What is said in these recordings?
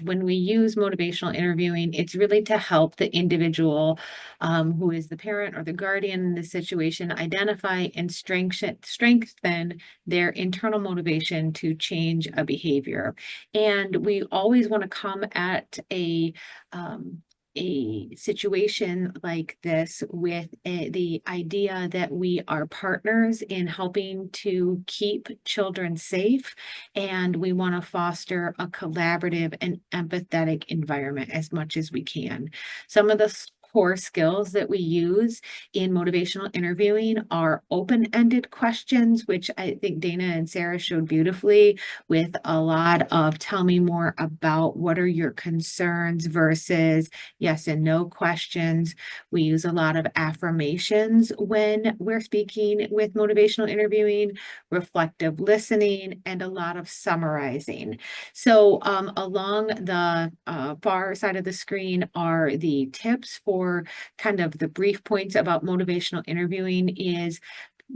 when we use motivational interviewing, it's really to help the individual who is the parent or the guardian in the situation identify and strengthen their internal motivation to change a behavior. And we always want to come at a situation like this with the idea that we are partners in helping to keep children safe, and we want to foster a collaborative and empathetic environment as much as we can. Some of the core skills that we use in motivational interviewing are open-ended questions, which I think Dana and Sarah showed beautifully, with a lot of tell me more about what are your concerns versus yes and no questions. We use a lot of affirmations when we're speaking with motivational interviewing, reflective listening, and a lot of summarizing. So along the far side of the screen are the tips for kind of the brief points about motivational interviewing is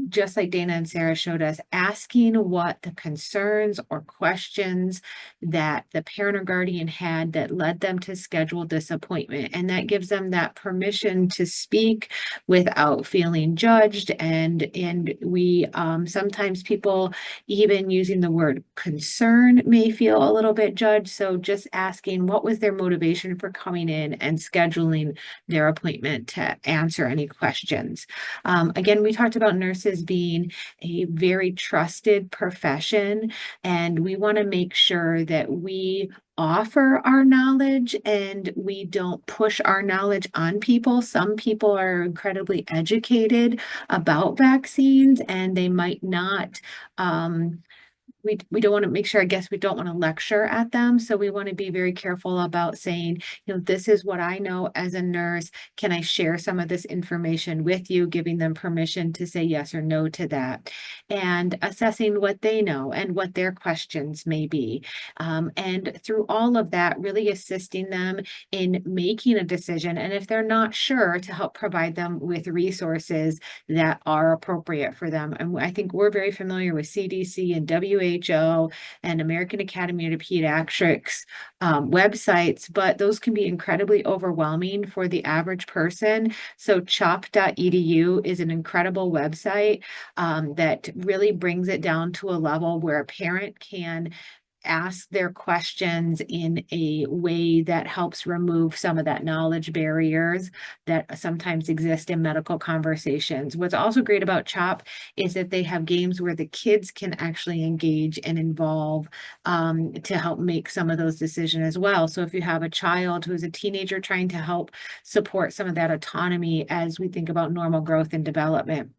just like Dana and Sarah showed us, asking what the concerns or questions that the parent or guardian had that led them to schedule this appointment. And that gives them that permission to speak without feeling judged. And we sometimes people even using the word concern may feel a little bit judged. So just asking what was their motivation for coming in and scheduling their appointment to answer any questions. Again, we talked about nurses being a very trusted profession, and we want to make sure that we offer our knowledge and we don't push our knowledge on people. Some people are incredibly educated about vaccines and they might not we don't want to make sure, I guess we don't want to lecture at them. So we want to be very careful about saying, this is what I know as a nurse. Can I share some of this information with you? Giving them permission to say yes or no to that. And assessing what they know and what their questions may be. And through all of that, really assisting them in making a decision. And if they're not sure, to help provide them with resources that are appropriate for them. And I think we're very familiar with CDC and WHO and American Academy of Pediatrics websites, but those can be incredibly overwhelming for the average person. So chop.edu is an incredible website that really brings it down to a level where a parent can ask their questions in a way that helps remove some of that knowledge barriers that sometimes exist in medical conversations. What's also great about CHOP is that they have games where the kids can actually engage and involve to help make some of those decisions as well. So if you have a child who's a teenager trying to help support some of that autonomy as we think about normal growth and development.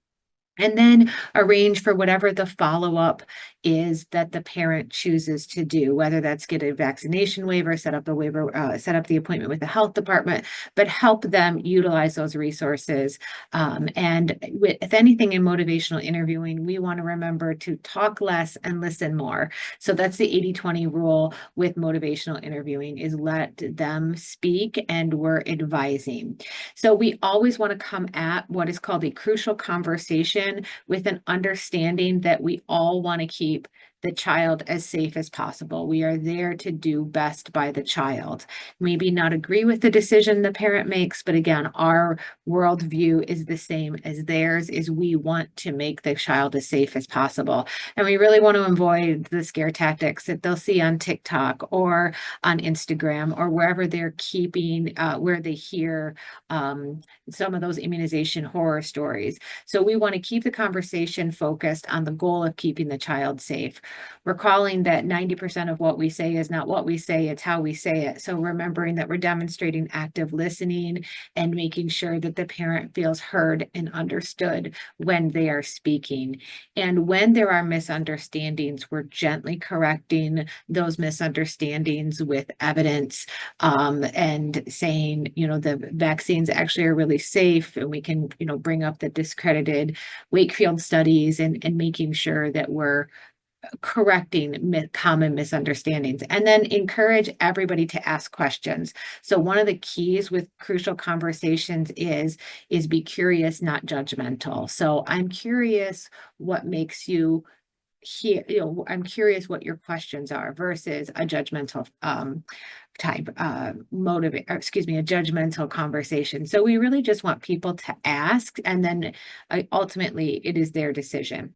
And then arrange for whatever the follow-up is that the parent chooses to do, whether that's get a vaccination waiver, set up the appointment with the health department, but help them utilize those resources. And with anything in motivational interviewing, we want to remember to talk less and listen more. So that's the 80-20 rule with motivational interviewing, is let them speak and we're advising. So we always want to come at what is called a crucial conversation with an understanding that we all want to keep the child as safe as possible. We are there to do best by the child. Maybe not agree with the decision the parent makes, but again, our worldview is the same as theirs, is we want to make the child as safe as possible. And we really want to avoid the scare tactics that they'll see on TikTok or on Instagram or wherever they're keeping, where they hear some of those immunization horror stories. So we want to keep the conversation focused on the goal of keeping the child safe. Recalling that 90% of what we say is not what we say, it's how we say it. So remembering that we're demonstrating active listening and making sure that the parent feels heard and understood when they are speaking. And when there are misunderstandings, we're gently correcting those misunderstandings with evidence and saying, the vaccines actually are really safe, and we can, bring up the discredited Wakefield studies and making sure that we're correcting common misunderstandings, and then encourage everybody to ask questions. So one of the keys with crucial conversations is be curious, not judgmental. So I'm curious what makes you hear, I'm curious what your questions are versus a judgmental type motivate, or excuse me, a judgmental conversation. So we really just want people to ask, and then ultimately it is their decision.